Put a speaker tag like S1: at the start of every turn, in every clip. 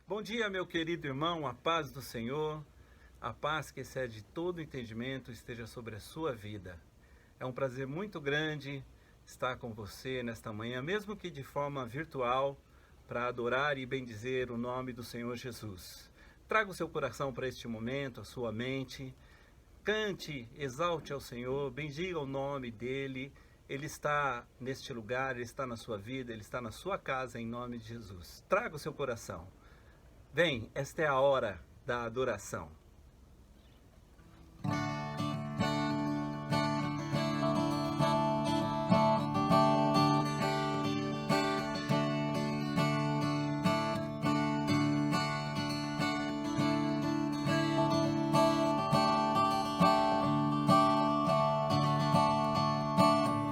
S1: Bom dia, meu querido irmão, a paz do Senhor, a paz que excede todo entendimento esteja sobre a sua vida. É um prazer muito grande estar com você nesta manhã, mesmo que de forma virtual, para adorar e bendizer o nome do Senhor Jesus. Traga o seu coração para este momento, a sua mente, cante, exalte ao Senhor, bendiga o nome dEle. Ele está neste lugar, Ele está na sua vida, Ele está na sua casa, em nome de Jesus. Traga o seu coração. Vem, esta é a hora da adoração.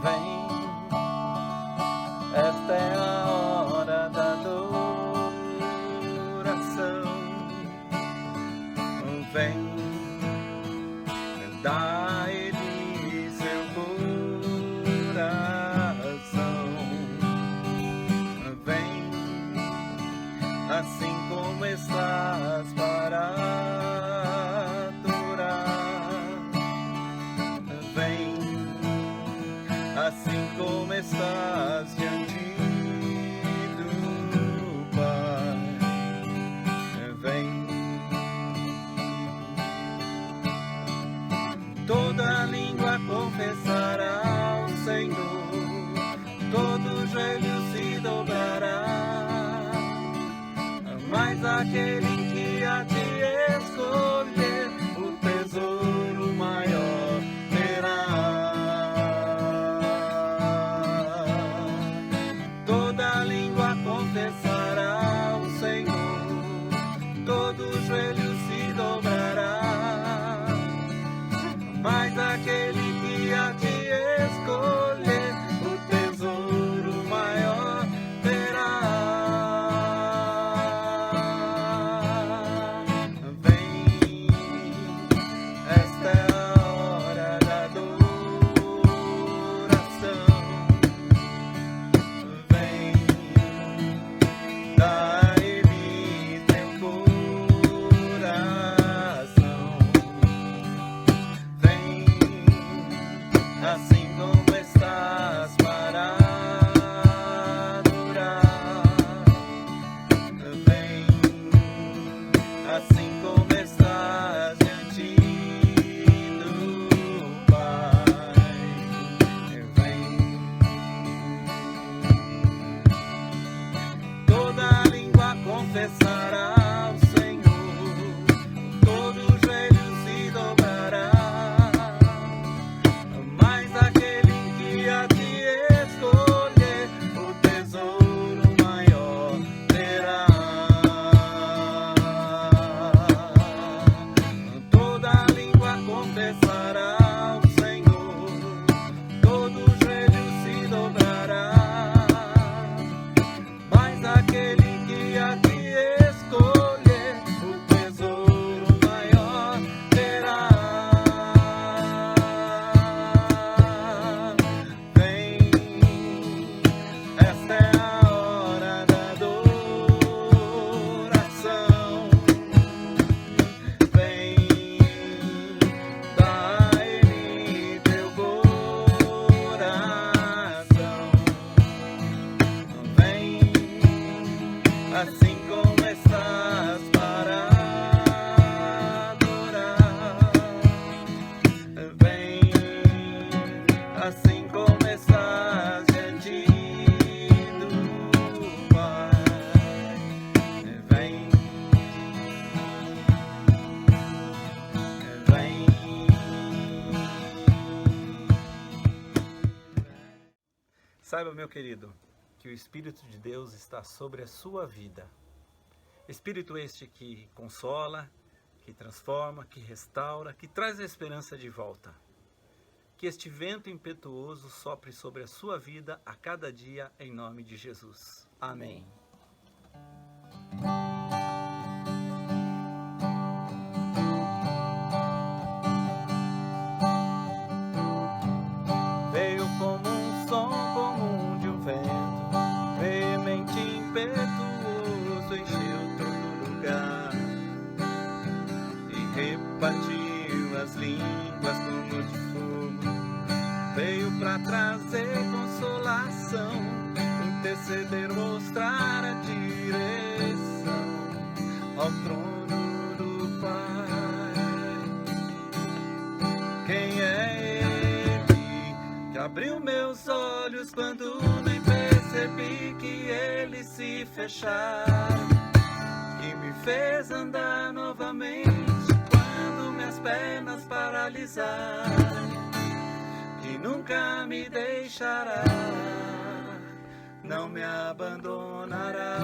S1: Vem, esta é a hora da adoração. Vem, dá a Ele seu coração. Vem, assim como estás para adorar. Vem, assim como estás diante do Pai. Vem. Toda língua confessará ao Senhor, todo joelho se dobrará, mas aquele que a ti escolher, o tesouro maior terá. Toda língua confessará ao Senhor, todo joelho se dobrará, mas aquele que a ti escolher, o tesouro maior terá. Vem, esta é a hora da adoração. Vem, dá a Ele teu coração. Assim como estás para adorar. Vem, assim como estás diante do Pai. Vem, toda língua confessará ao Senhor, todo joelho se dobrará, mas aquele que a ti escolher, o tesouro maior terá. Toda língua confessará ao Senhor, todo joelho se dobrará, mas aquele que a ti escolher, o tesouro maior terá. Vem, esta é a hora da adoração. Vem, dá a Ele teu coração. Vem, assim como estás para adorar. Vem, assim como estás diante do Pai. Vem, vem. Saiba, meu querido, que o Espírito de Deus está sobre a sua vida. Espírito este que consola, que transforma, que restaura, que traz a esperança de volta. Que este vento impetuoso sopre sobre a sua vida a cada dia, em nome de Jesus. Amém. Veio como um som comum de um vento, veemente e impetuoso, encheu todo nem percebi que ele se fecharam, que me fez andar novamente quando minhas pernas paralisaram, que nunca me deixará, não me abandonará.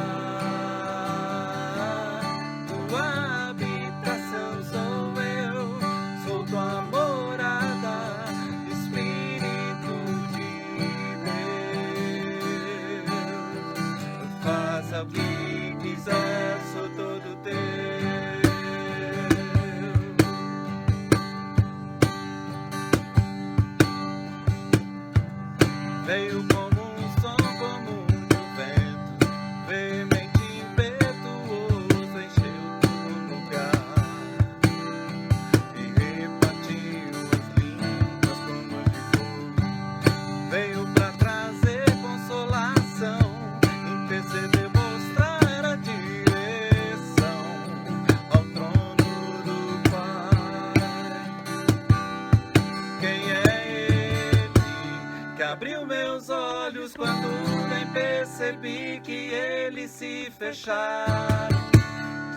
S1: Tua habitação sou eu, sou tua morada, Espírito de Deus. Faça o que quiser, sou todo teu. Veio como um som, como um vento, veemente e impetuoso, encheu todo lugar e repartiu as línguas como de fogo. Veio pra trazer consolação, interceder, mostrar a direção ao trono do Pai. Quem é Ele que abriu meus olhos quando nem percebi que eles se fecharam,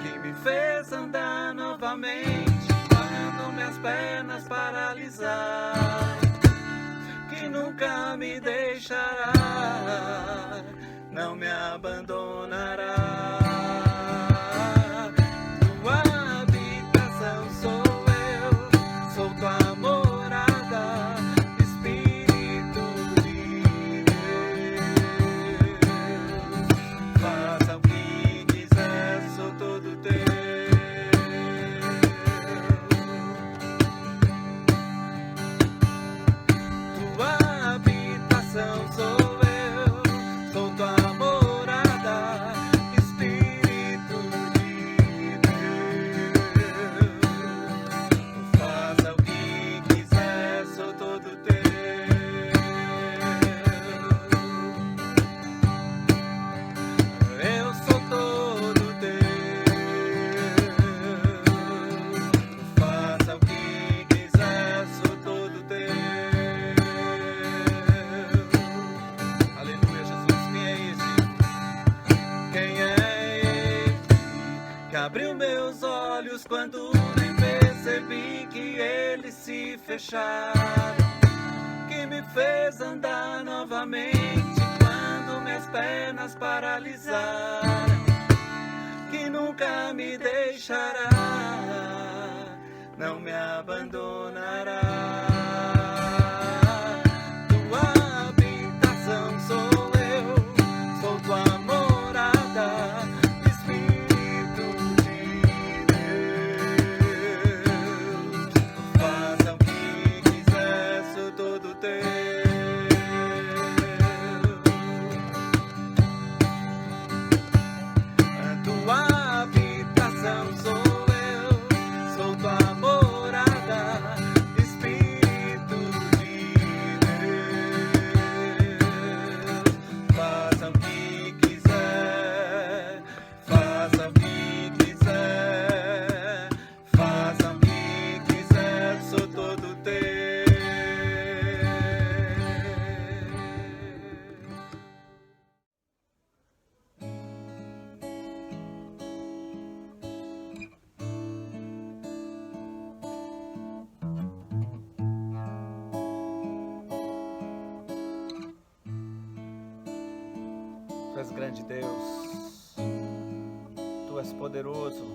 S1: que me fez andar novamente quando minhas pernas paralisaram, que nunca me deixará, não me abandonará. Tua habitação sou eu, sou tua morada, Espírito de Deus. Faça o que quiser, sou todo teu. Tua habitação sou eu, sou tua morada, Espírito de Deus. Faça o que quiser, sou todo teu. Eu sou todo teu. Faça o que quiser, sou todo teu. Aleluia, Jesus. Quem é esse que abriu meus olhos quando nem percebi que eles se fecharam, que me fez andar novamente quando minhas pernas paralisaram, que nunca me deixará, não me abandonará. Tua habitação sou eu, sou tua morada, Espírito de Deus. Faça o que quiser, sou todo teu. Tua habitação sou eu, sou tua morada, Espírito de Deus. Faça o que quiser, faça o que quiser, faça o que quiser, sou todo teu. Tu és grande, Deus, Tu és poderoso,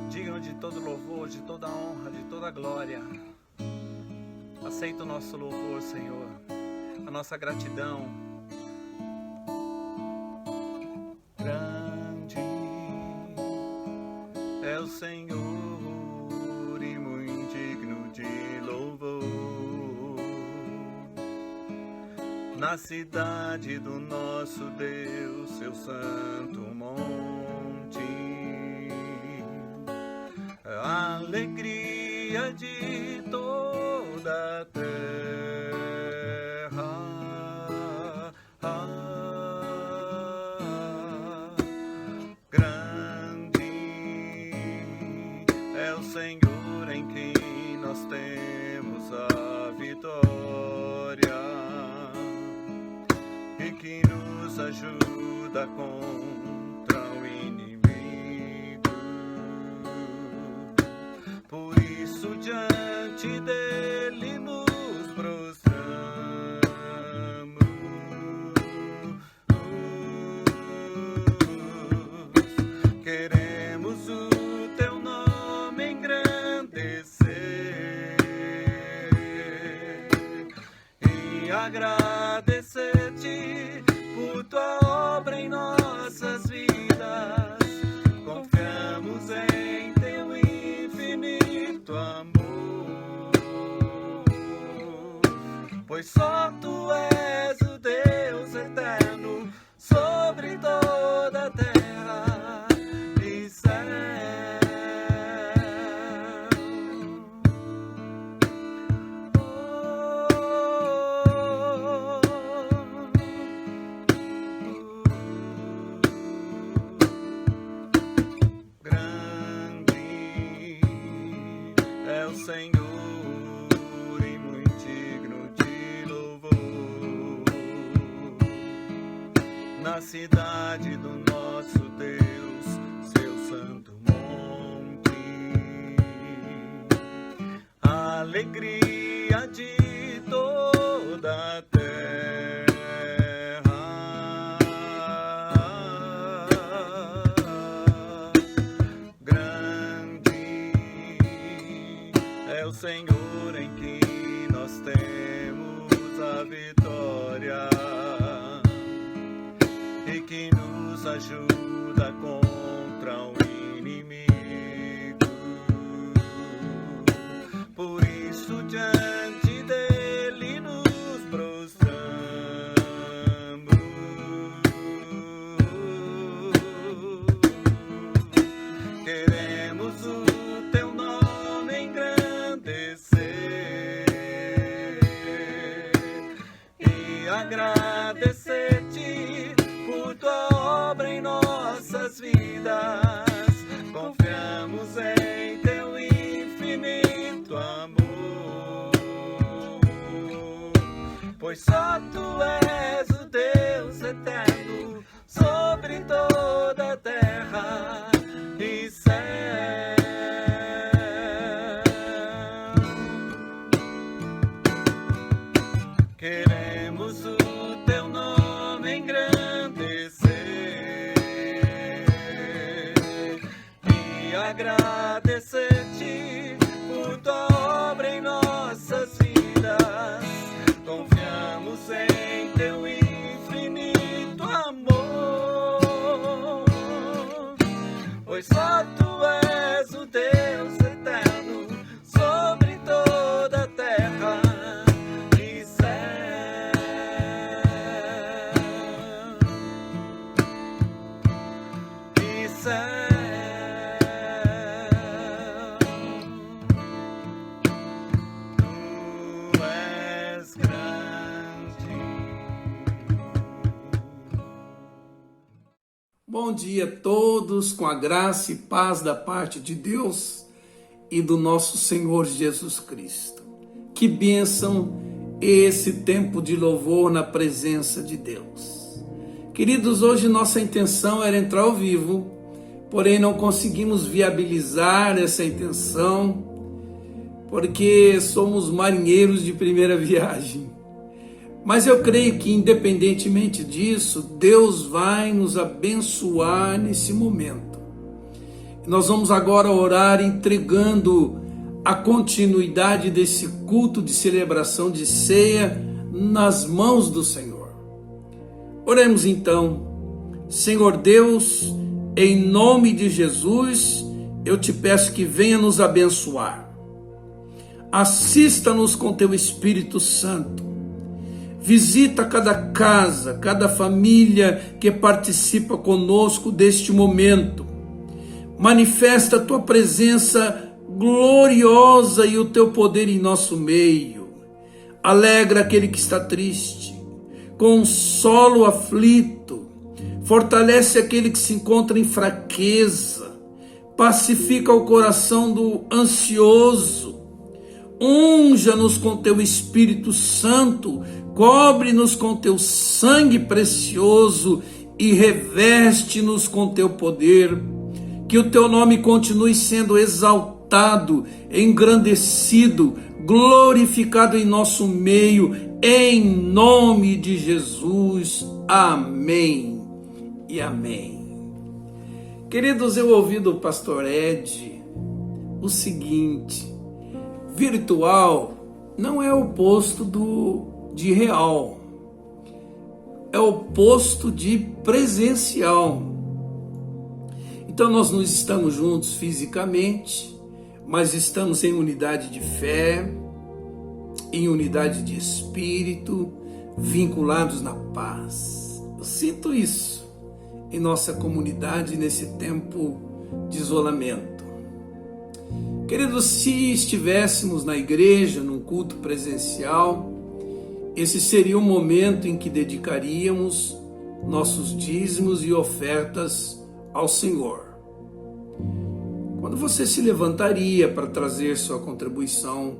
S1: digno de todo louvor, de toda honra, de toda glória. Aceita o nosso louvor, Senhor, a nossa gratidão. Grande é o Senhor e muito digno de louvor. Na cidade do nosso Deus, seu santo monte, a alegria de toda a terra. Grande é o Senhor em quem nós temos a vitória. e que nos ajuda contra o inimigo. Por isso diante dele nos prostramos, queremos o teu nome engrandecer e agradecer-te por tua obra em nossas vidas. Confiamos em teu infinito amor, pois só tu és o Deus eterno sobre toda a terra e céu. Senhor, e muito digno de louvor, na cidade do nosso Deus, seu santo monte, a alegria de toda a terra. É o Senhor em que nós temos a vitória e que nos ajuda contra o inimigo. Por isso diante dele nos prostramos, queremos o teu nome engrandecer e agradecer-te por tua obra em nossas vidas. Confiamos em teu infinito amor, pois só tu és o Deus eterno sobre toda a terra e céu. Queremos o teu nome engrandecer e agradecer-te por tua obra em nossas vidas. Confiamos em teu infinito amor, pois só tu és o Deus eterno sobre toda a terra e céu. E céu. Tu és grande.
S2: Bom dia a todos, com a graça e paz da parte de Deus e do nosso Senhor Jesus Cristo. Que bênção esse tempo de louvor na presença de Deus. Queridos, hoje nossa intenção era entrar ao vivo, porém não conseguimos viabilizar essa intenção, porque somos marinheiros de primeira viagem. Mas eu creio que, independentemente disso, Deus vai nos abençoar nesse momento. Nós vamos agora orar entregando a continuidade desse culto de celebração de ceia nas mãos do Senhor. Oremos então. Senhor Deus, em nome de Jesus, eu te peço que venha nos abençoar. Assista-nos com teu Espírito Santo. Visita cada casa, cada família que participa conosco deste momento. Manifesta a tua presença gloriosa e o teu poder em nosso meio. Alegra aquele que está triste. Consola o aflito. Fortalece aquele que se encontra em fraqueza. Pacifica o coração do ansioso. Unja-nos com teu Espírito Santo cobre-nos com teu sangue precioso e reveste-nos com teu poder. Que o teu nome continue sendo exaltado, engrandecido, glorificado em nosso meio, em nome de Jesus. Amém e amém. Queridos, eu ouvi do pastor Ed o seguinte: virtual não é oposto de real, é oposto de presencial. Então nós não estamos juntos fisicamente, mas estamos em unidade de fé, em unidade de espírito, vinculados na paz. Eu sinto isso em nossa comunidade nesse tempo de isolamento. Queridos, se estivéssemos na igreja, num culto presencial, esse seria o momento em que dedicaríamos nossos dízimos e ofertas ao Senhor. Quando você se levantaria para trazer sua contribuição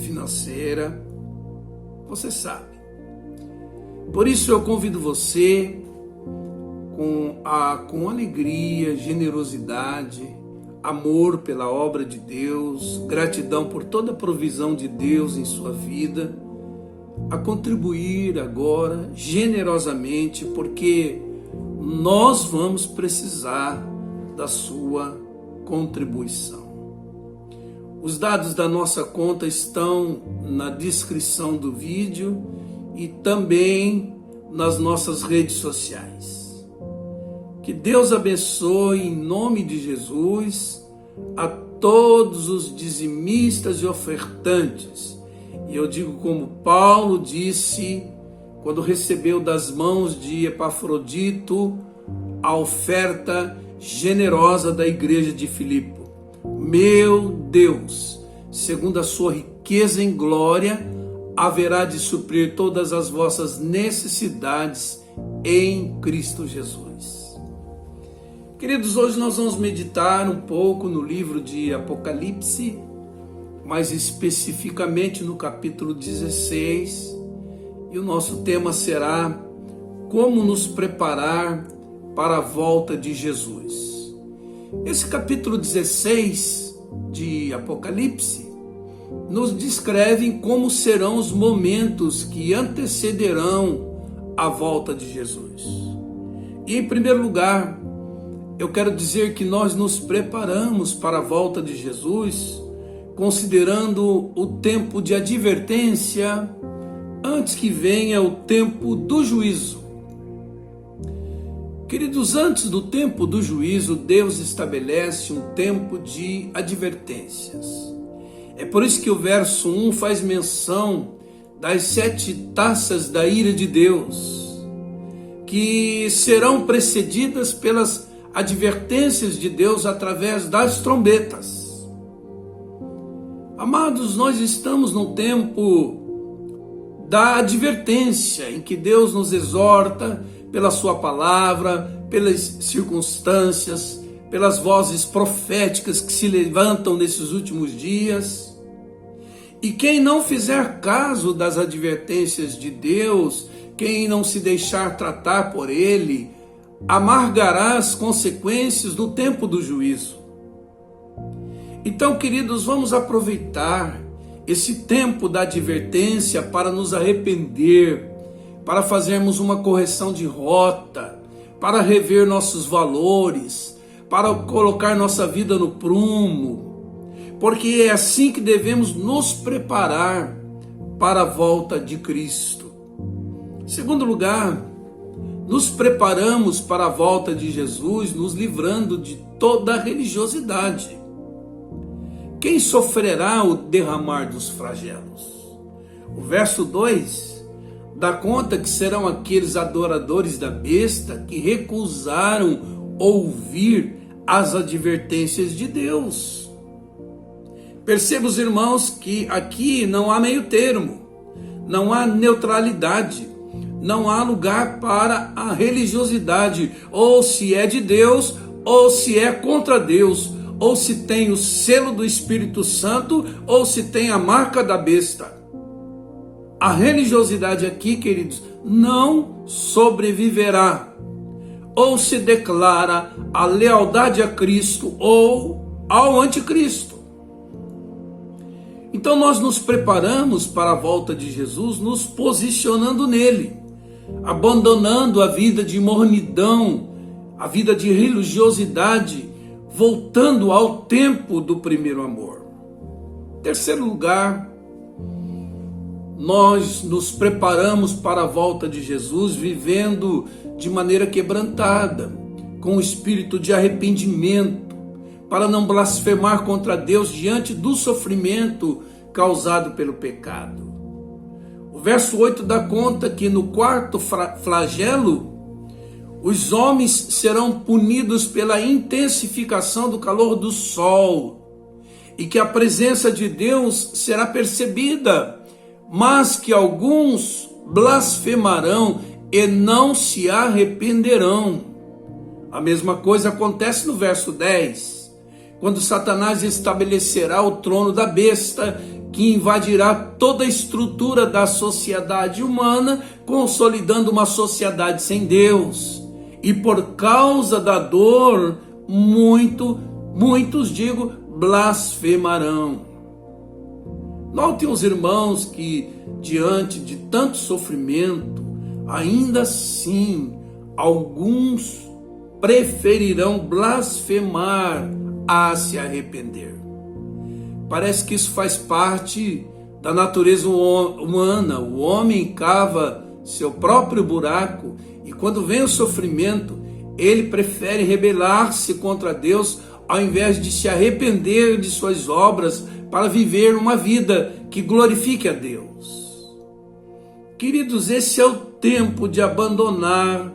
S2: financeira, você sabe. Por isso eu convido você, com alegria, generosidade, amor pela obra de Deus, gratidão por toda a provisão de Deus em sua vida, a contribuir agora generosamente, porque nós vamos precisar da sua contribuição. Os dados da nossa conta estão na descrição do vídeo e também nas nossas redes sociais. Que Deus abençoe em nome de Jesus a todos os dizimistas e ofertantes. E eu digo como Paulo disse quando recebeu das mãos de Epafrodito a oferta generosa da igreja de Filipe: meu Deus, segundo a sua riqueza em glória, haverá de suprir todas as vossas necessidades em Cristo Jesus. Queridos, hoje nós vamos meditar um pouco no livro de Apocalipse, mais especificamente no capítulo 16, e o nosso tema será como nos preparar para a volta de Jesus. Esse capítulo 16 de Apocalipse nos descreve como serão os momentos que antecederão a volta de Jesus. E em primeiro lugar, eu quero dizer que nós nos preparamos para a volta de Jesus considerando o tempo de advertência antes que venha o tempo do juízo. Queridos, antes do tempo do juízo, Deus estabelece um tempo de advertências. É por isso que o verso 1 faz menção das 7 taças da ira de Deus, que serão precedidas pelas advertências de Deus através das trombetas. Amados, nós estamos no tempo da advertência, em que Deus nos exorta pela sua palavra, pelas circunstâncias, pelas vozes proféticas que se levantam nesses últimos dias. E quem não fizer caso das advertências de Deus, quem não se deixar tratar por Ele, amargará as consequências do tempo do juízo. Então, queridos, vamos aproveitar esse tempo da advertência para nos arrepender, para fazermos uma correção de rota, para rever nossos valores, para colocar nossa vida no prumo, porque é assim que devemos nos preparar para a volta de Cristo. Em segundo lugar, nos preparamos para a volta de Jesus, nos livrando de toda a religiosidade. Quem sofrerá o derramar dos flagelos? O verso 2 dá conta que serão aqueles adoradores da besta que recusaram ouvir as advertências de Deus. Perceba, os irmãos, que aqui não há meio termo, não há neutralidade, não há lugar para a religiosidade, ou se é de Deus, ou se é contra Deus, ou se tem o selo do Espírito Santo, ou se tem a marca da besta. A religiosidade aqui, queridos, não sobreviverá. Ou se declara a lealdade a Cristo ou ao anticristo. Então nós nos preparamos para a volta de Jesus, nos posicionando nele, abandonando a vida de mornidão, a vida de religiosidade, voltando ao tempo do primeiro amor. Terceiro lugar, nós nos preparamos para a volta de Jesus vivendo de maneira quebrantada, com o espírito de arrependimento, para não blasfemar contra Deus diante do sofrimento causado pelo pecado. O verso 8 dá conta que no quarto flagelo, os homens serão punidos pela intensificação do calor do sol, e que a presença de Deus será percebida, mas que alguns blasfemarão e não se arrependerão. A mesma coisa acontece no verso 10, quando Satanás estabelecerá o trono da besta, que invadirá toda a estrutura da sociedade humana, consolidando uma sociedade sem Deus. E por causa da dor, muitos blasfemarão. Notem os irmãos que, diante de tanto sofrimento, ainda assim, alguns preferirão blasfemar a se arrepender. Parece que isso faz parte da natureza humana. O homem cava seu próprio buraco e quando vem o sofrimento, ele prefere rebelar-se contra Deus ao invés de se arrepender de suas obras para viver uma vida que glorifique a Deus. Queridos, esse é o tempo de abandonar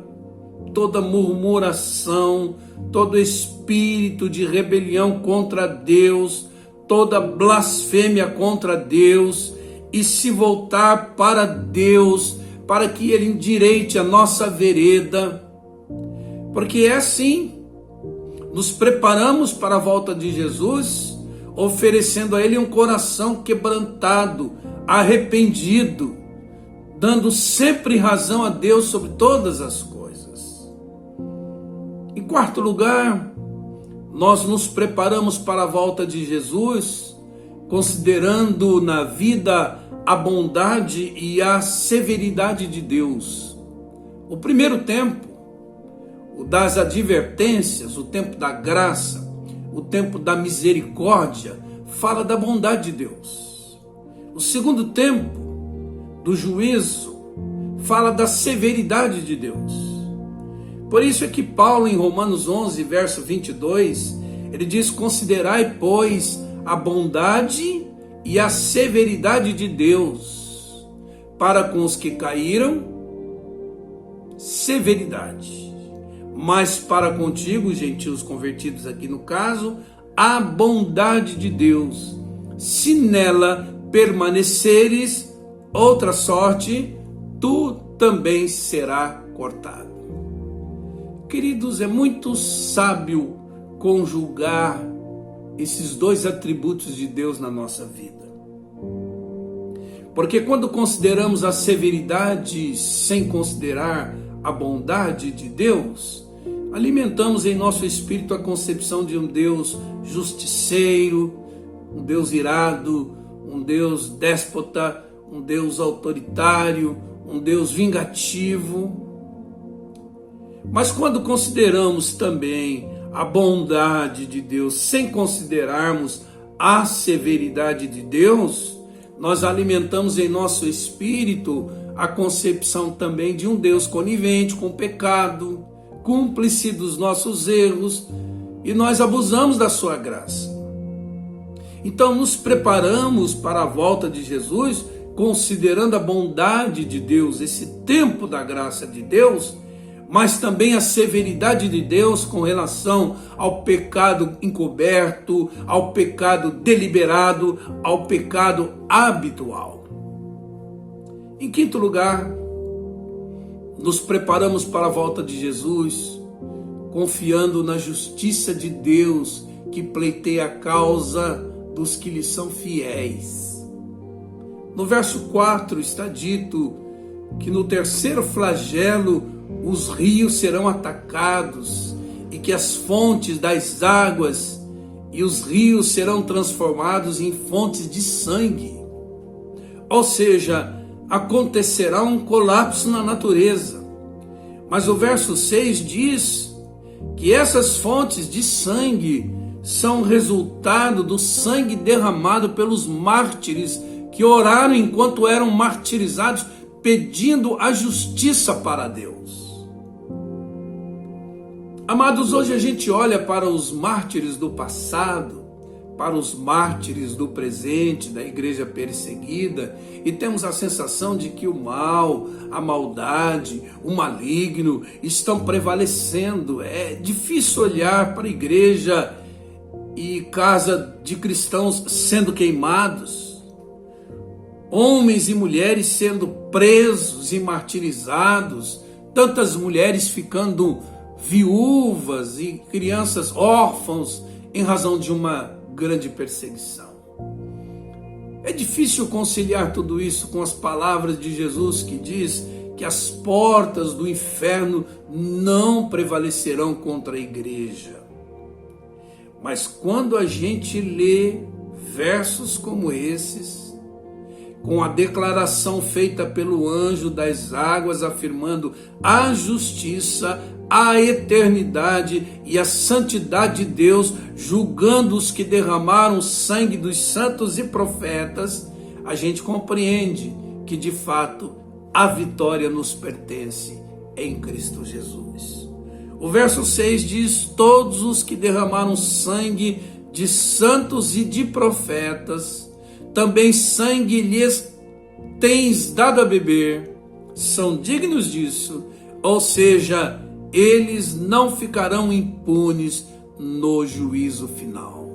S2: toda murmuração, todo espírito de rebelião contra Deus, toda blasfêmia contra Deus e se voltar para Deus, para que Ele endireite a nossa vereda, porque é assim, nos preparamos para a volta de Jesus, oferecendo a Ele um coração quebrantado, arrependido, dando sempre razão a Deus sobre todas as coisas. Em quarto lugar, nós nos preparamos para a volta de Jesus, considerando na vida a bondade e a severidade de Deus. O primeiro tempo, o das advertências, o tempo da graça, o tempo da misericórdia, fala da bondade de Deus. O segundo tempo, do juízo, fala da severidade de Deus. Por isso é que Paulo, em Romanos 11, verso 22, ele diz: considerai, pois, a bondade e a severidade de Deus, para com os que caíram, severidade, mas para contigo, gentios convertidos aqui no caso, a bondade de Deus, se nela permaneceres, outra sorte, tu também será cortado. Queridos, é muito sábio conjugar esses dois atributos de Deus na nossa vida. Porque quando consideramos a severidade sem considerar a bondade de Deus, alimentamos em nosso espírito a concepção de um Deus justiceiro, um Deus irado, um Deus déspota, um Deus autoritário, um Deus vingativo. Mas quando consideramos também a bondade de Deus, sem considerarmos a severidade de Deus, nós alimentamos em nosso espírito a concepção também de um Deus conivente com o pecado, cúmplice dos nossos erros, e nós abusamos da sua graça. Então nos preparamos para a volta de Jesus, considerando a bondade de Deus, esse tempo da graça de Deus, mas também a severidade de Deus com relação ao pecado encoberto, ao pecado deliberado, ao pecado habitual. Em quinto lugar, nos preparamos para a volta de Jesus, confiando na justiça de Deus que pleiteia a causa dos que lhe são fiéis. No verso 4 está dito que no terceiro flagelo os rios serão atacados e que as fontes das águas e os rios serão transformados em fontes de sangue. Ou seja, acontecerá um colapso na natureza. Mas o verso 6 diz que essas fontes de sangue são resultado do sangue derramado pelos mártires que oraram enquanto eram martirizados, pedindo a justiça para Deus. Amados, hoje a gente olha para os mártires do passado, para os mártires do presente, da igreja perseguida, e temos a sensação de que o mal, a maldade, o maligno estão prevalecendo. É difícil olhar para a igreja e casa de cristãos sendo queimados, homens e mulheres sendo presos e martirizados, tantas mulheres ficando viúvas e crianças órfãos em razão de uma grande perseguição. É difícil conciliar tudo isso com as palavras de Jesus que diz que as portas do inferno não prevalecerão contra a igreja. Mas quando a gente lê versos como esses, com a declaração feita pelo anjo das águas afirmando a justiça, a eternidade e a santidade de Deus, julgando os que derramaram o sangue dos santos e profetas, a gente compreende que de fato a vitória nos pertence em Cristo Jesus. O verso 6 diz: todos os que derramaram sangue de santos e de profetas, também sangue lhes tens dado a beber, são dignos disso, ou seja, eles não ficarão impunes no juízo final.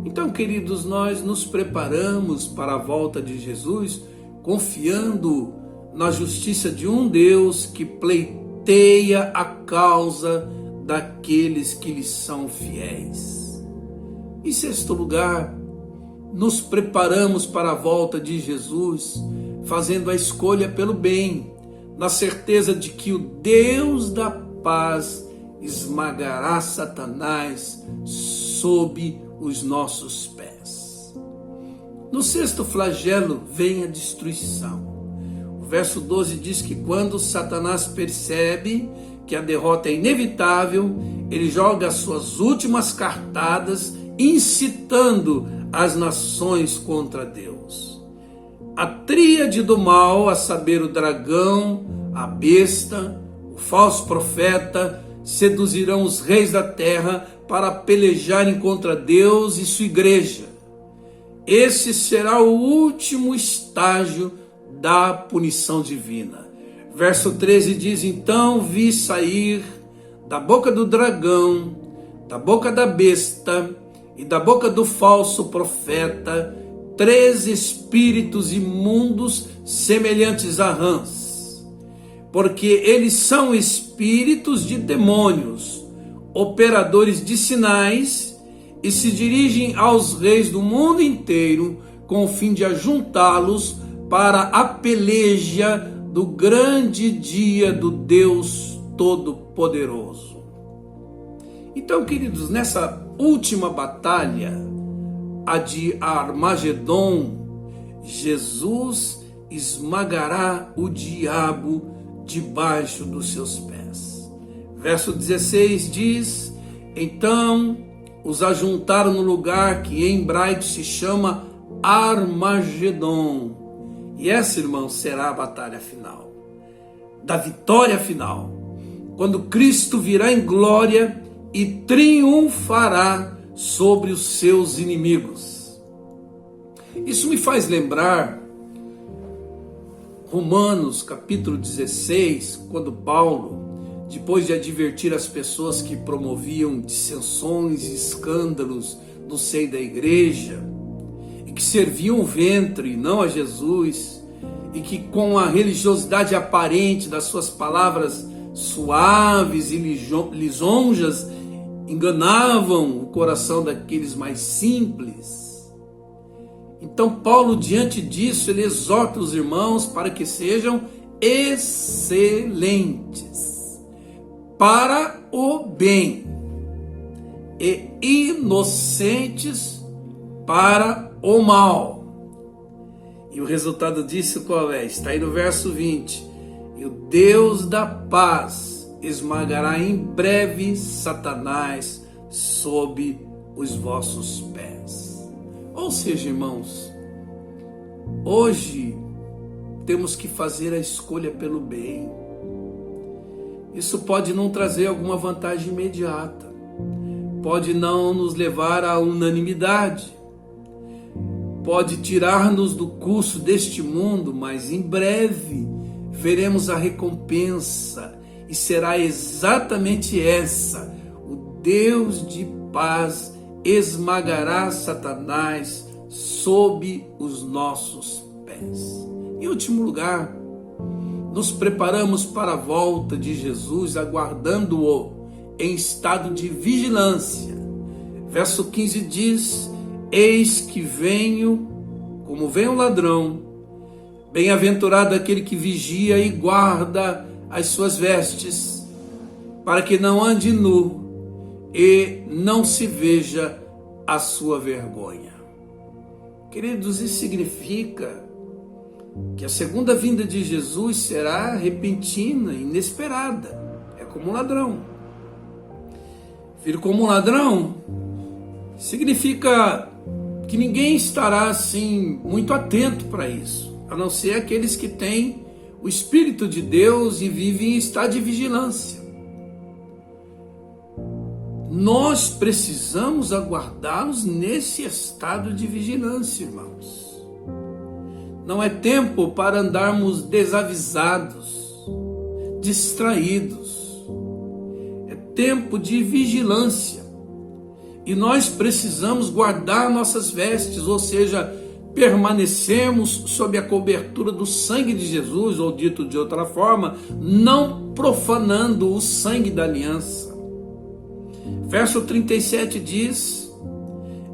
S2: Então, queridos, nós nos preparamos para a volta de Jesus, confiando na justiça de um Deus que pleiteia a causa daqueles que lhe são fiéis. Em sexto lugar, nos preparamos para a volta de Jesus, fazendo a escolha pelo bem, na certeza de que o Deus da paz esmagará Satanás sob os nossos pés. No sexto flagelo vem a destruição. O verso 12 diz que quando Satanás percebe que a derrota é inevitável, ele joga as suas últimas cartadas, incitando as nações contra Deus. A tríade do mal, a saber, o dragão, a besta, o falso profeta, seduzirão os reis da terra para pelejarem contra Deus e sua igreja. Esse será o último estágio da punição divina. Verso 13 diz: então vi sair da boca do dragão, da boca da besta e da boca do falso profeta 3 espíritos imundos semelhantes a rãs, porque eles são espíritos de demônios, operadores de sinais, e se dirigem aos reis do mundo inteiro com o fim de ajuntá-los para a peleja do grande dia do Deus Todo-Poderoso. Então, queridos, nessa última batalha, a de Armagedon, Jesus esmagará o diabo debaixo dos seus pés. Verso 16 diz: então os ajuntaram no lugar que em hebraico se chama Armagedon. E essa, irmão, será a batalha final, da vitória final, quando Cristo virá em glória e triunfará sobre os seus inimigos. Isso me faz lembrar Romanos capítulo 16, quando Paulo, depois de advertir as pessoas que promoviam dissensões e escândalos no seio da igreja, e que serviam o ventre e não a Jesus, e que com a religiosidade aparente das suas palavras suaves e lisonjas enganavam o coração daqueles mais simples, Então Paulo, diante disso, ele exorta os irmãos para que sejam excelentes para o bem e inocentes para o mal. E o resultado disso qual é? Está aí no verso 20. E o Deus da paz esmagará em breve Satanás sob os vossos pés. Ou seja, irmãos, hoje temos que fazer a escolha pelo bem. Isso pode não trazer alguma vantagem imediata, pode não nos levar à unanimidade, pode tirar-nos do curso deste mundo, mas em breve veremos a recompensa e será exatamente essa: o Deus de paz esmagará Satanás sob os nossos pés. Em último lugar, nos preparamos para a volta de Jesus, aguardando-o em estado de vigilância. Verso 15 diz: eis que venho, como vem o ladrão, bem-aventurado aquele que vigia e guarda as suas vestes, para que não ande nu e não se veja a sua vergonha. Queridos, isso significa que a segunda vinda de Jesus será repentina, inesperada. É como um ladrão. Vir como um ladrão significa que ninguém estará assim muito atento para isso, a não ser aqueles que têm o Espírito de Deus e vivem em estado de vigilância. Nós precisamos aguardá-los nesse estado de vigilância, irmãos. Não é tempo para andarmos desavisados, distraídos. É tempo de vigilância. E nós precisamos guardar nossas vestes, ou seja, permanecemos sob a cobertura do sangue de Jesus, ou dito de outra forma, não profanando o sangue da aliança. Verso 37 diz: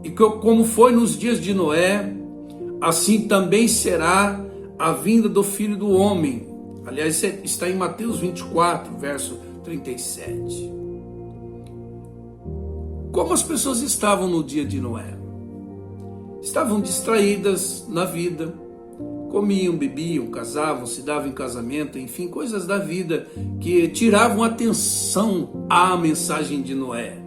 S2: e que como foi nos dias de Noé, assim também será a vinda do Filho do Homem. Aliás, está em Mateus 24, verso 37. Como as pessoas estavam no dia de Noé? Estavam distraídas na vida, comiam, bebiam, casavam, se davam em casamento, enfim, coisas da vida que tiravam atenção à mensagem de Noé.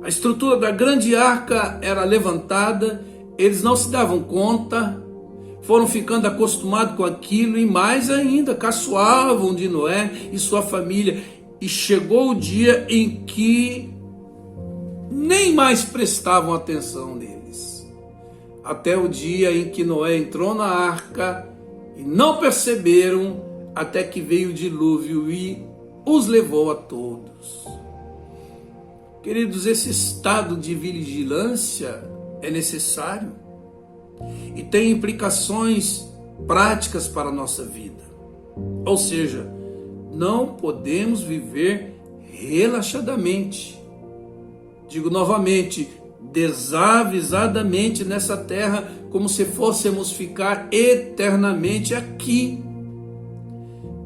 S2: A estrutura da grande arca era levantada, eles não se davam conta, foram ficando acostumados com aquilo e mais ainda, caçoavam de Noé e sua família. E chegou o dia em que nem mais prestavam atenção neles. Até o dia em que Noé entrou na arca e não perceberam, até que veio o dilúvio e os levou a todos. Queridos, esse estado de vigilância é necessário e tem implicações práticas para a nossa vida. Ou seja, não podemos viver relaxadamente. Digo novamente, desavisadamente nessa terra, como se fôssemos ficar eternamente aqui.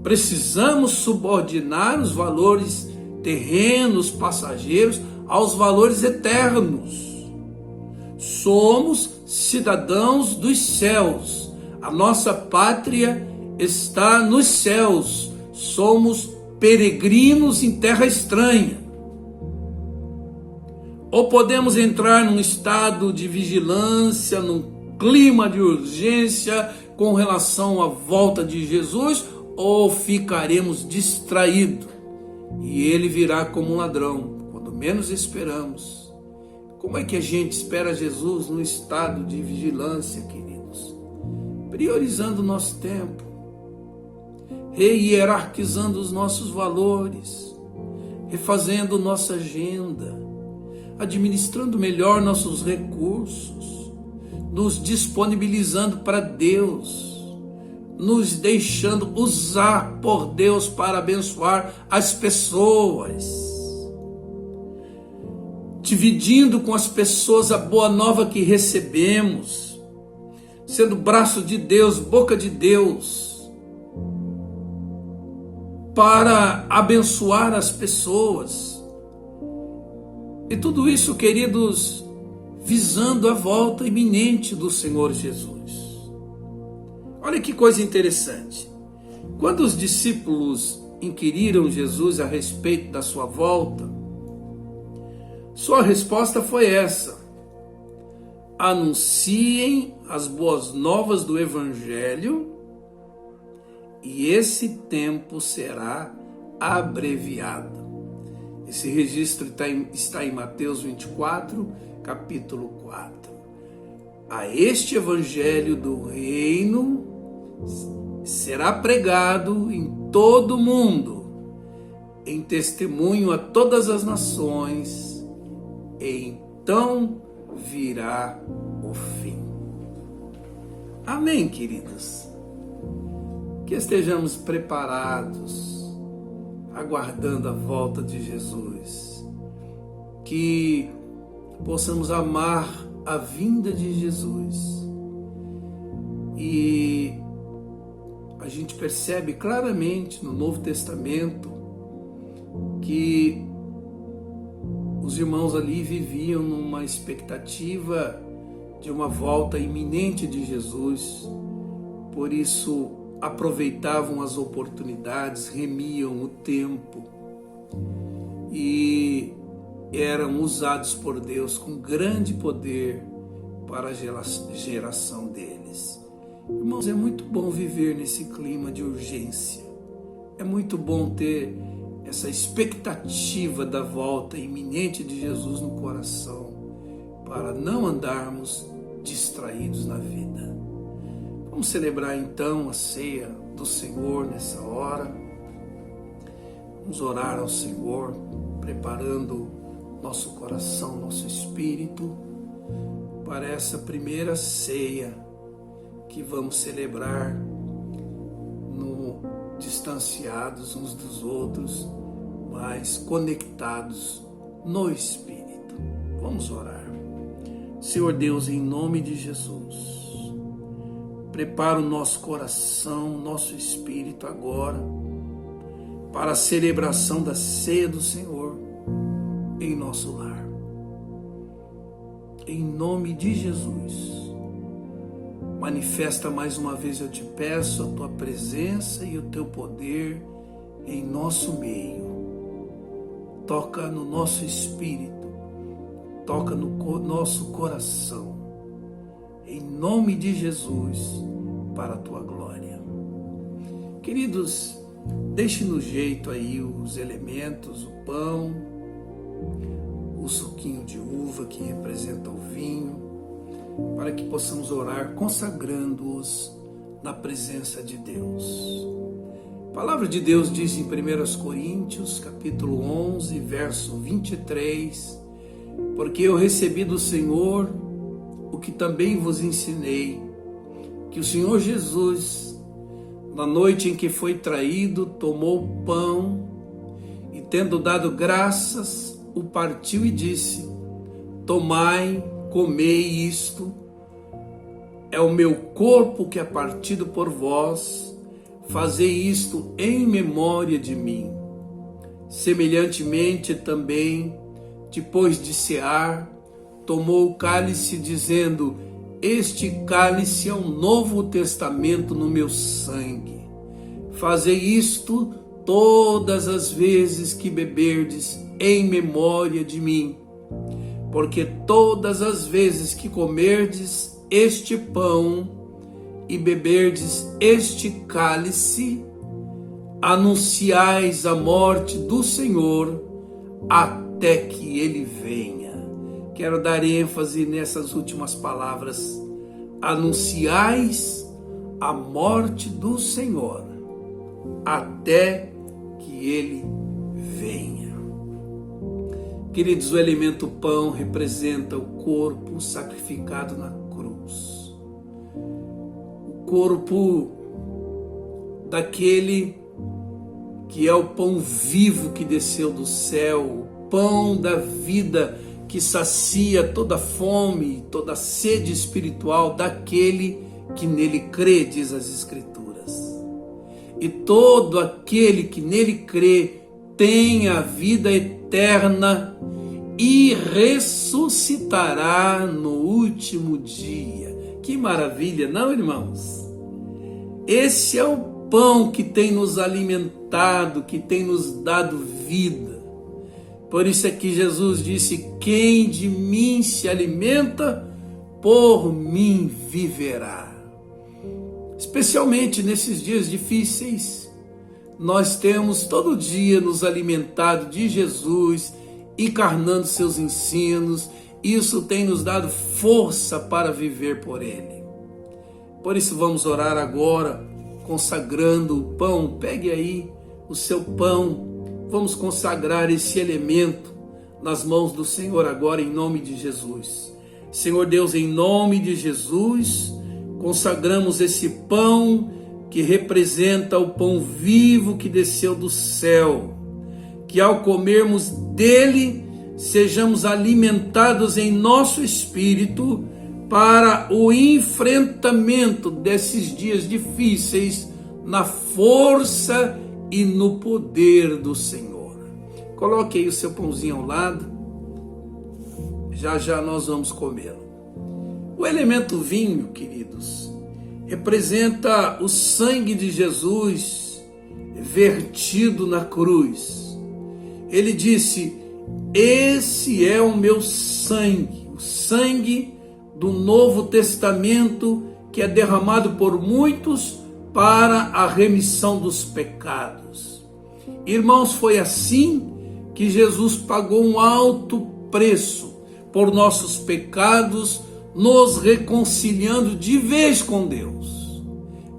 S2: Precisamos subordinar os valores terrenos, passageiros, aos valores eternos. Somos cidadãos dos céus. A nossa pátria está nos céus. Somos peregrinos em terra estranha. Ou podemos entrar num estado de vigilância, num clima de urgência com relação à volta de Jesus, ou ficaremos distraídos e ele virá como um ladrão, quando menos esperamos. Como é que a gente espera Jesus no estado de vigilância, queridos? Priorizando o nosso tempo, rehierarquizando os nossos valores, refazendo nossa agenda, administrando melhor nossos recursos, nos disponibilizando para Deus, nos deixando usar por Deus para abençoar as pessoas, dividindo com as pessoas a boa nova que recebemos, sendo braço de Deus, boca de Deus, para abençoar as pessoas. E tudo isso, queridos, visando a volta iminente do Senhor Jesus. Olha que coisa interessante. Quando os discípulos inquiriram Jesus a respeito da sua volta, sua resposta foi essa: anunciem as boas novas do Evangelho e esse tempo será abreviado. Esse registro está em Mateus 24, capítulo 4. A este Evangelho do Reino será pregado em todo o mundo, em testemunho a todas as nações, e então virá o fim. Amém, queridos? Que estejamos preparados, aguardando a volta de Jesus, que possamos amar a vinda de Jesus. E a gente percebe claramente no Novo Testamento que os irmãos ali viviam numa expectativa de uma volta iminente de Jesus, por isso aproveitavam as oportunidades, remiam o tempo e eram usados por Deus com grande poder para a geração deles. Irmãos, é muito bom viver nesse clima de urgência. É muito bom ter essa expectativa da volta iminente de Jesus no coração, para não andarmos distraídos na vida. Vamos celebrar então a ceia do Senhor nessa hora. Vamos orar ao Senhor, preparando nosso coração, nosso espírito para essa primeira ceia que vamos celebrar distanciados uns dos outros, mas conectados no Espírito. Vamos orar. Senhor Deus, em nome de Jesus, prepara o nosso coração, nosso espírito agora para a celebração da ceia do Senhor em nosso lar. Em nome de Jesus, manifesta mais uma vez, eu te peço, a tua presença e o teu poder em nosso meio. Toca no nosso espírito, toca no nosso coração, em nome de Jesus, para a tua glória. Queridos, deixe no jeito aí os elementos, o pão, o suquinho de uva que representa o vinho, para que possamos orar consagrando-os na presença de Deus. A palavra de Deus diz em 1 Coríntios, capítulo 11, verso 23, porque eu recebi do Senhor o que também vos ensinei, que o Senhor Jesus, na noite em que foi traído, tomou o pão e, tendo dado graças, o partiu e disse: tomai, comei isto, é o meu corpo que é partido por vós, fazei isto em memória de mim. Semelhantemente também, depois de cear, tomou o cálice, dizendo: este cálice é um novo testamento no meu sangue. Fazei isto todas as vezes que beberdes em memória de mim. Porque todas as vezes que comerdes este pão e beberdes este cálice, anunciais a morte do Senhor até que ele venha. Quero dar ênfase nessas últimas palavras. Anunciais a morte do Senhor até que ele venha. Queridos, o elemento pão representa o corpo sacrificado na cruz. O corpo daquele que é o pão vivo que desceu do céu, o pão da vida que sacia toda fome, toda sede espiritual daquele que nele crê, diz as Escrituras. E todo aquele que nele crê tem a vida eterna e ressuscitará no último dia. Que maravilha, não, irmãos? Esse é o pão que tem nos alimentado, que tem nos dado vida. Por isso é que Jesus disse: quem de mim se alimenta, por mim viverá. Especialmente nesses dias difíceis, nós temos todo dia nos alimentado de Jesus, encarnando seus ensinos. Isso tem nos dado força para viver por Ele. Por isso vamos orar agora, consagrando o pão. Pegue aí o seu pão. Vamos consagrar esse elemento nas mãos do Senhor agora, em nome de Jesus. Senhor Deus, em nome de Jesus, consagramos esse pão que representa o pão vivo que desceu do céu. Que ao comermos dele, sejamos alimentados em nosso espírito para o enfrentamento desses dias difíceis na força e no poder do Senhor. Coloque aí o seu pãozinho ao lado. Já já nós vamos comê-lo. O elemento vinho, queridos, representa o sangue de Jesus vertido na cruz. Ele disse: esse é o meu sangue, o sangue do Novo Testamento, que é derramado por muitos para a remissão dos pecados. Irmãos, foi assim que Jesus pagou um alto preço por nossos pecados, nos reconciliando de vez com Deus.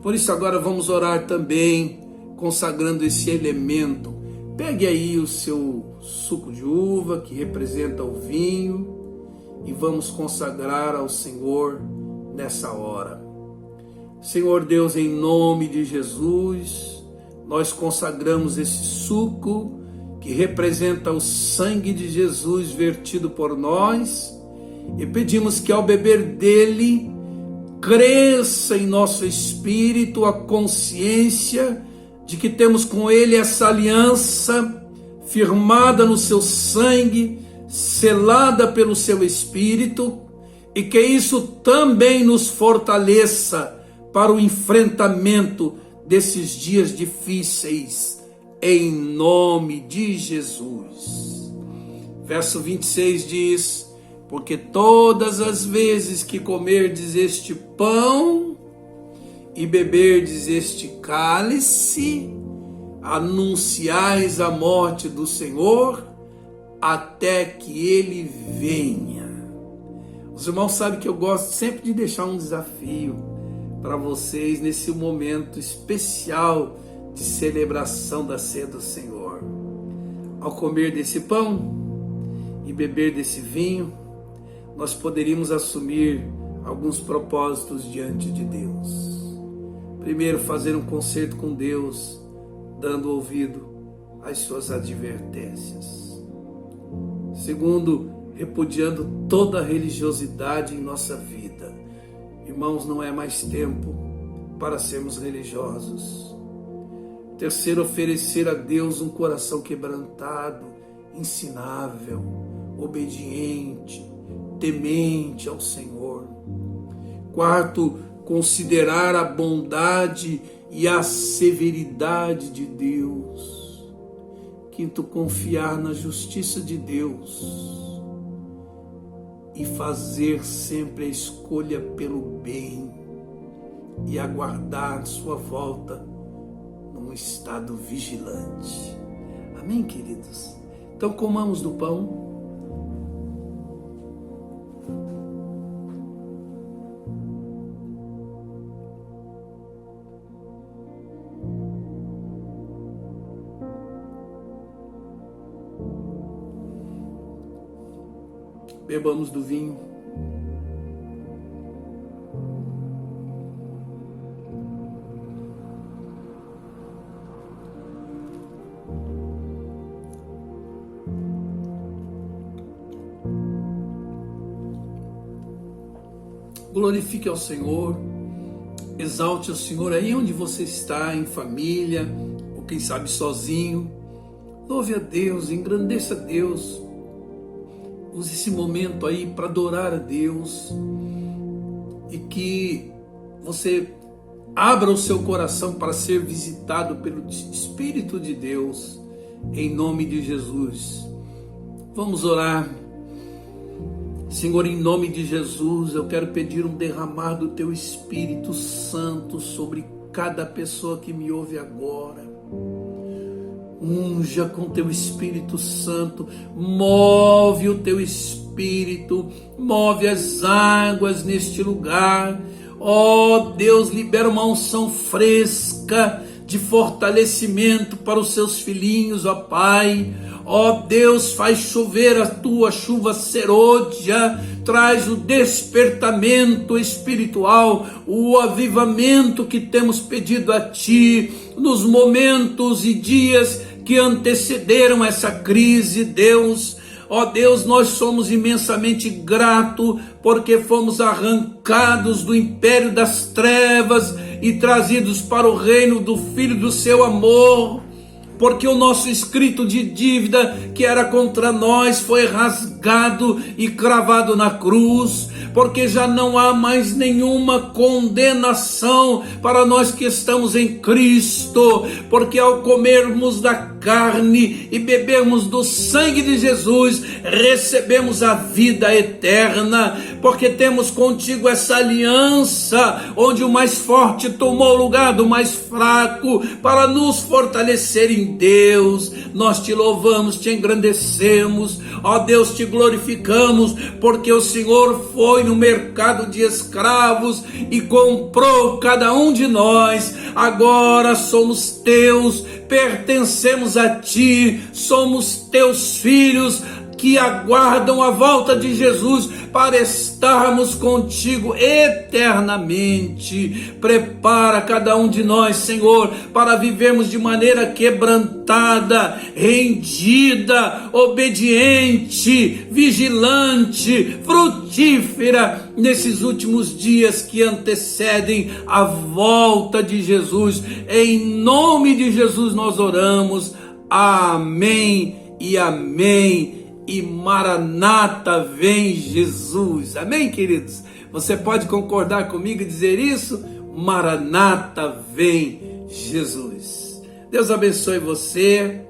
S2: Por isso agora vamos orar também, consagrando esse elemento. Pegue aí o seu suco de uva, que representa o vinho, e vamos consagrar ao Senhor nessa hora. Senhor Deus, em nome de Jesus, nós consagramos esse suco que representa o sangue de Jesus vertido por nós, e pedimos que ao beber dele, cresça em nosso espírito a consciência de que temos com ele essa aliança firmada no seu sangue, selada pelo seu espírito, e que isso também nos fortaleça para o enfrentamento desses dias difíceis, em nome de Jesus. Verso 26 diz: porque todas as vezes que comerdes este pão e beberdes este cálice, anunciais a morte do Senhor até que ele venha. Os irmãos sabem que eu gosto sempre de deixar um desafio para vocês nesse momento especial de celebração da ceia do Senhor. Ao comer desse pão e beber desse vinho, nós poderíamos assumir alguns propósitos diante de Deus. Primeiro, fazer um concerto com Deus, dando ouvido às suas advertências. Segundo, repudiando toda religiosidade em nossa vida. Irmãos, não é mais tempo para sermos religiosos. Terceiro, oferecer a Deus um coração quebrantado, ensinável, obediente, temente ao Senhor. Quarto, considerar a bondade e a severidade de Deus. Quinto, confiar na justiça de Deus e fazer sempre a escolha pelo bem e aguardar sua volta num estado vigilante. Amém, queridos? Então comamos do pão. Bebamos do vinho. Glorifique ao Senhor Exalte o Senhor aí onde você está, em família, ou quem sabe sozinho. Louve a Deus, engrandeça a Deus. Use esse momento aí para adorar a Deus. E que você abra o seu coração para ser visitado pelo Espírito de Deus, em nome de Jesus. Vamos orar. Senhor, em nome de Jesus, eu quero pedir um derramar do Teu Espírito Santo sobre cada pessoa que me ouve agora. Unja com Teu Espírito Santo, move o Teu Espírito, move as águas neste lugar. Ó Deus, libera uma unção fresca de fortalecimento para os Seus filhinhos, ó Pai. Ó Deus, faz chover a Tua chuva serôdia, traz o despertamento espiritual, o avivamento que temos pedido a Ti nos momentos e dias que antecederam essa crise, Deus. Ó Deus, nós somos imensamente gratos porque fomos arrancados do império das trevas e trazidos para o reino do Filho do Seu amor. Porque o nosso escrito de dívida que era contra nós foi rasgado e cravado na cruz, porque já não há mais nenhuma condenação para nós que estamos em Cristo, porque ao comermos da carne e bebermos do sangue de Jesus, recebemos a vida eterna, porque temos contigo essa aliança, onde o mais forte tomou o lugar do mais fraco, para nos fortalecer em Deus. Nós te louvamos, te engrandecemos, ó Deus, te glorificamos, porque o Senhor foi no mercado de escravos e comprou cada um de nós. Agora somos teus, pertencemos a ti, somos teus filhos que aguardam a volta de Jesus para estarmos contigo eternamente. Prepara cada um de nós, Senhor, para vivermos de maneira quebrantada, rendida, obediente, vigilante, frutífera nesses últimos dias que antecedem a volta de Jesus. Em nome de Jesus nós oramos. Amém e amém. E Maranata, vem Jesus. Amém, queridos? Você pode concordar comigo e dizer isso? Maranata, vem Jesus. Deus abençoe você,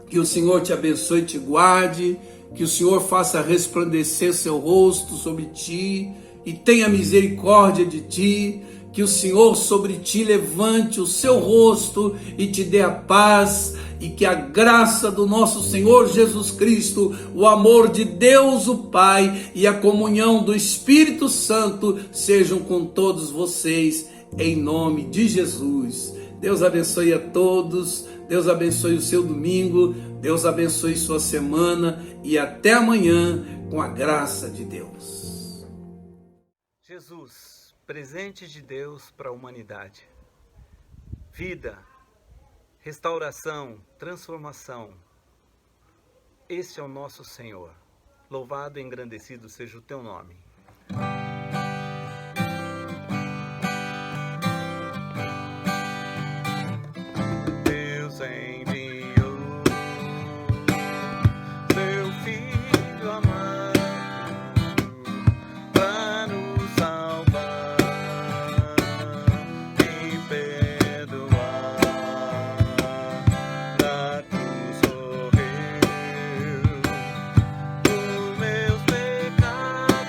S2: que o Senhor te abençoe e te guarde, que o Senhor faça resplandecer seu rosto sobre ti e tenha misericórdia de ti, que o Senhor sobre ti levante o seu rosto e te dê a paz, e que a graça do nosso Senhor Jesus Cristo, o amor de Deus o Pai e a comunhão do Espírito Santo sejam com todos vocês, em nome de Jesus. Deus abençoe a todos, Deus abençoe o seu domingo, Deus abençoe sua semana e até amanhã com a graça de Deus.
S1: Jesus, presente de Deus para a humanidade. Vida, restauração, transformação. Este é o nosso Senhor. Louvado e engrandecido seja o teu nome. Deus enviou seu Filho amado para nos salvar e perdoar. Na cruz morreu por meus pecados.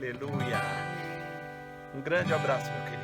S1: Aleluia. Um grande abraço, meu querido.